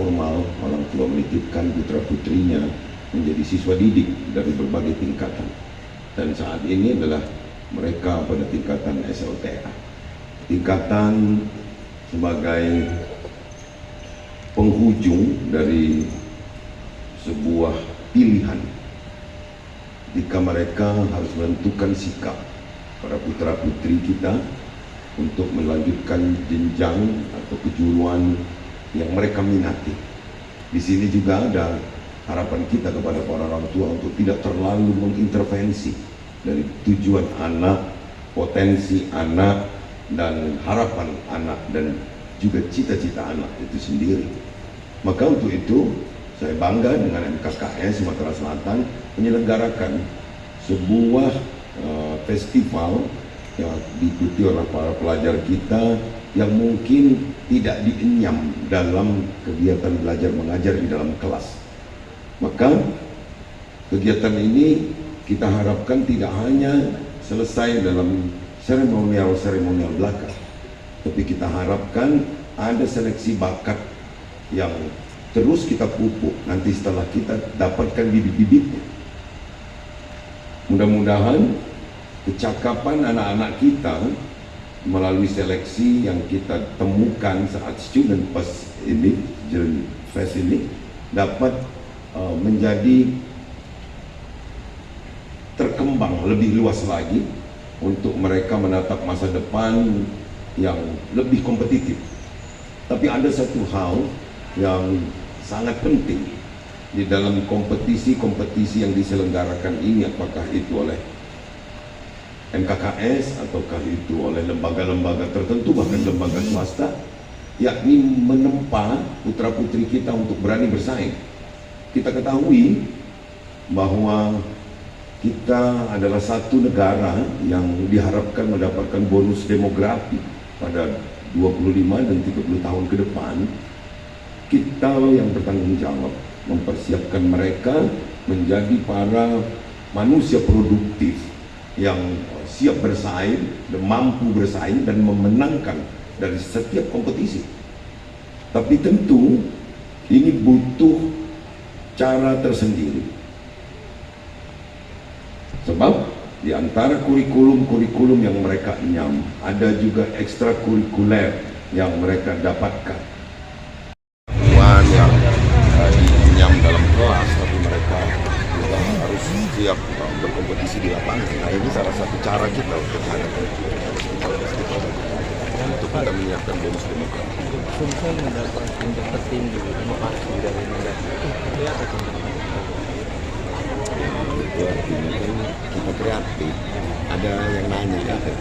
normal orang tua menitipkan putra-putrinya menjadi siswa didik dari berbagai tingkatan. Dan saat ini adalah mereka pada tingkatan SLTA. Tingkatan sebagai penghujung dari sebuah pilihan jika mereka harus menentukan sikap para putra-putri kita untuk melanjutkan jenjang atau kejuruan yang mereka minati. Di sini juga ada harapan kita kepada para orang tua untuk tidak terlalu mengintervensi dari tujuan anak, potensi anak, dan harapan anak, dan juga cita-cita anak itu sendiri. Maka untuk itu saya bangga dengan MKKS Sumatera Selatan menyelenggarakan sebuah festival yang diikuti oleh para pelajar kita yang mungkin tidak dienyam dalam kegiatan belajar mengajar di dalam kelas. Maka kegiatan ini kita harapkan tidak hanya selesai dalam seremonial belaka, tapi kita harapkan ada seleksi bakat yang terus kita pupuk nanti setelah kita dapatkan bibit-bibitnya. Mudah-mudahan kecakapan anak-anak kita melalui seleksi yang kita temukan saat Student Fest ini dapat menjadi terkembang lebih luas lagi untuk mereka menatap masa depan yang lebih kompetitif. Tapi ada satu hal yang sangat penting di dalam kompetisi-kompetisi yang diselenggarakan ini, apakah itu oleh MKKS ataukah itu oleh lembaga-lembaga tertentu, bahkan lembaga swasta, yakni menempa putra-putri kita untuk berani bersaing. Kita ketahui bahwa kita adalah satu negara yang diharapkan mendapatkan bonus demografi pada 25 dan 30 tahun ke depan. Kita yang bertanggung jawab mempersiapkan mereka menjadi para manusia produktif yang siap bersaing dan mampu bersaing dan memenangkan dari setiap kompetisi. Tapi tentu ini butuh cara tersendiri, sebab di antara kurikulum yang mereka enyam ada juga ekstrakurikuler yang mereka dapatkan. Yang dinyam dalam kelas, tapi mereka juga harus siap berkompetisi di lapangan. Nah, ini salah satu cara kita untuk menghadapi untuk kita menyiapkan bonus demokrasi. Sumsel mendapat untuk tertinggi inovasi dari negara. Itu artinya kan kita kreatif. Ada yang nanya gitu,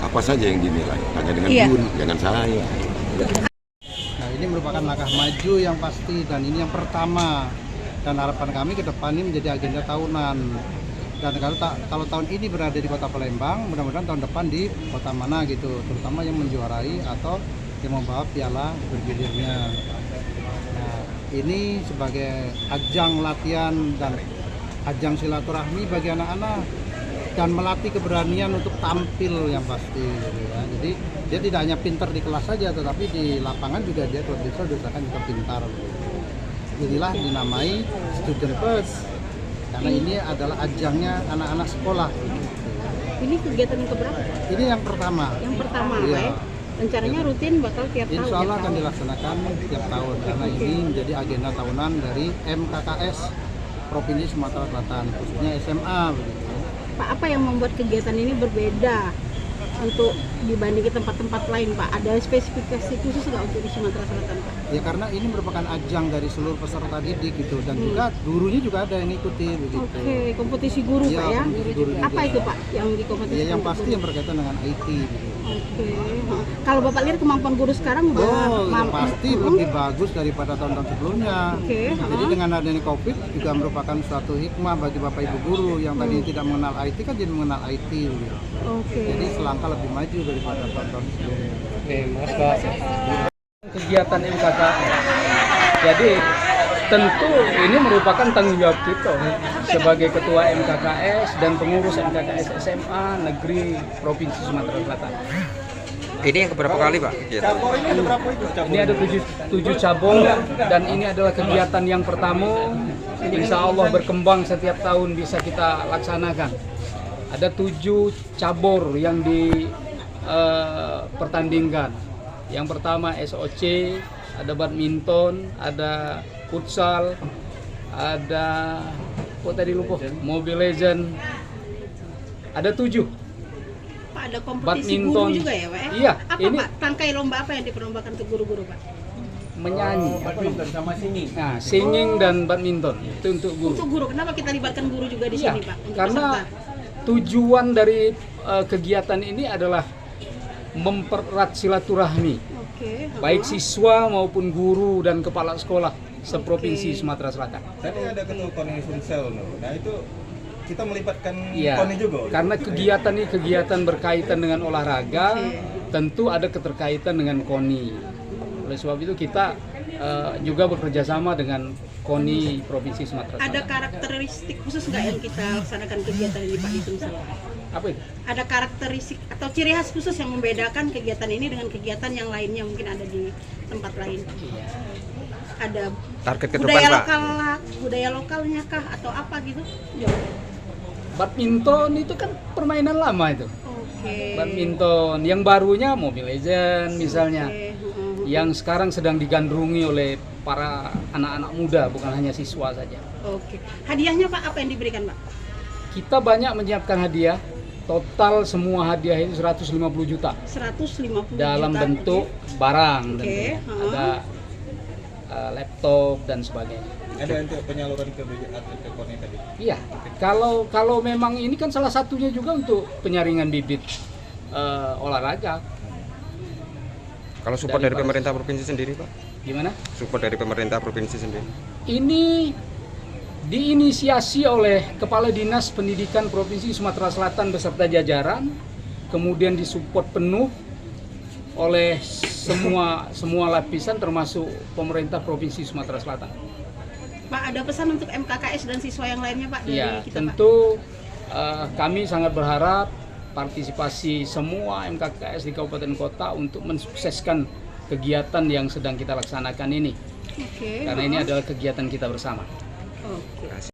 apa saja yang dinilai? Tanya dengan Yun, jangan saya. Nah, ini merupakan langkah maju yang pasti dan ini yang pertama. Dan harapan kami ke depan ini menjadi agenda tahunan. Dan kalau tahun ini berada di Kota Palembang, mudah-mudahan tahun depan di kota mana gitu, terutama yang menjuarai atau yang membawa piala bergilirnya. Nah, ini sebagai ajang latihan dan ajang silaturahmi bagi anak-anak dan melatih keberanian untuk tampil yang pasti gitu ya. Jadi dia tidak hanya pintar di kelas saja, tetapi di lapangan juga dia kalau bisa diusahakan juga pintar. Inilah dinamai Student Fest karena ini adalah ajangnya anak-anak sekolah. Ini kegiatan yang keberapa? Ini yang pertama. Yang pertama, Iya. ya. Rencananya rutin bakal tiap tahun. Insya Allah akan dilaksanakan tiap tahun karena ini menjadi agenda tahunan dari MKKS Provinsi Sumatera Selatan, khususnya SMA begitu. Pak, apa yang membuat kegiatan ini berbeda untuk dibanding tempat-tempat lain, Pak? Ada spesifikasi khusus nggak untuk di Sumatera Selatan, Pak? Ya karena ini merupakan ajang dari seluruh peserta didik gitu dan juga gurunya juga ada yang ikuti begitu. Oke, kompetisi guru, Iya, Pak ya? kompetisi guru juga. Apa itu, Pak, yang di kompetisi? Ya yang pasti yang berkaitan dengan IT gitu. Oke. Kalau Bapak lihat kemampuan guru sekarang yang pasti lebih bagus daripada tahun-tahun sebelumnya. Oke. Jadi dengan adanya COVID juga merupakan suatu hikmah bagi Bapak Ibu guru yang tadi tidak mengenal IT kan jadi mengenal IT gitu. Oke. Jadi selangkah lebih maju daripada tahun-tahun sebelumnya. Oke, Mas Pak. Kegiatan MKKS. Jadi tentu ini merupakan tanggung jawab kita sebagai ketua MKKS dan pengurus MKKS SMA Negeri Provinsi Sumatera Selatan. Ini yang keberapa kali Pak? Ini ada 7 cabur dan ini adalah kegiatan yang pertama. Insya Allah berkembang setiap tahun bisa kita laksanakan. Ada 7 cabur yang dipertandingkan. Yang pertama SOC, ada badminton, ada futsal, ada Mobile Legend. Ada 7. Pak, ada kompetisi Badminton. guru juga ya Pak? Iya, Apa ini Pak, tangkai lomba apa yang diperlombakan untuk guru-guru Pak? menyanyi. Badminton sama singing. Nah, singing dan badminton itu untuk guru. Untuk guru, kenapa kita libatkan guru juga di Iya, sini Pak? Untuk karena peserta? tujuan dari kegiatan ini adalah mempererat silaturahmi Oke. baik siswa maupun guru dan kepala sekolah seprovinsi Sumatera Selatan. Tadi ada ketua KONI Sumsel, nah itu kita melibatkan Iya, KONI juga. karena kegiatan ini kegiatan berkaitan dengan olahraga, tentu ada keterkaitan dengan KONI. Oleh sebab itu kita juga bekerja sama dengan KONI Provinsi Sumatera Ada Selatan. karakteristik khusus nggak yang kita laksanakan kegiatan ini Pak di Sumsel? Apa itu? Ada karakteristik atau ciri khas khusus yang membedakan kegiatan ini dengan kegiatan yang lainnya mungkin ada di tempat lain? Iya. Ada Target ke depan budaya Pak. lokal, budaya lokalnya kah atau apa gitu? Badminton itu kan permainan lama itu. Oke. Badminton, yang barunya Mobile Legend misalnya, Oke. yang sekarang sedang digandrungi oleh para anak-anak muda, bukan hanya siswa saja. Oke. Hadiahnya Pak apa yang diberikan Pak? Kita banyak menyiapkan hadiah, total semua hadiah itu 150 juta 150 dalam juta. bentuk barang, Oke, tentunya. heeh. Ada laptop dan sebagainya. Ada untuk penyaluran ke atlet ke KONI tadi. Iya, kalau memang ini kan salah satunya juga untuk penyaringan bibit olahraga. Kalau support Dari dari pemerintah provinsi sendiri Pak? Gimana? Support dari pemerintah provinsi sendiri. Ini diinisiasi oleh Kepala Dinas Pendidikan Provinsi Sumatera Selatan beserta jajaran, kemudian disupport penuh oleh semua lapisan termasuk pemerintah Provinsi Sumatera Selatan. Pak, ada pesan untuk MKKS dan siswa yang lainnya Pak dari Ya, kita Pak? tentu kami sangat berharap partisipasi semua MKKS di kabupaten kota untuk mensukseskan kegiatan yang sedang kita laksanakan ini. Oke. Karena ini adalah kegiatan kita bersama. Oke. Terima kasih.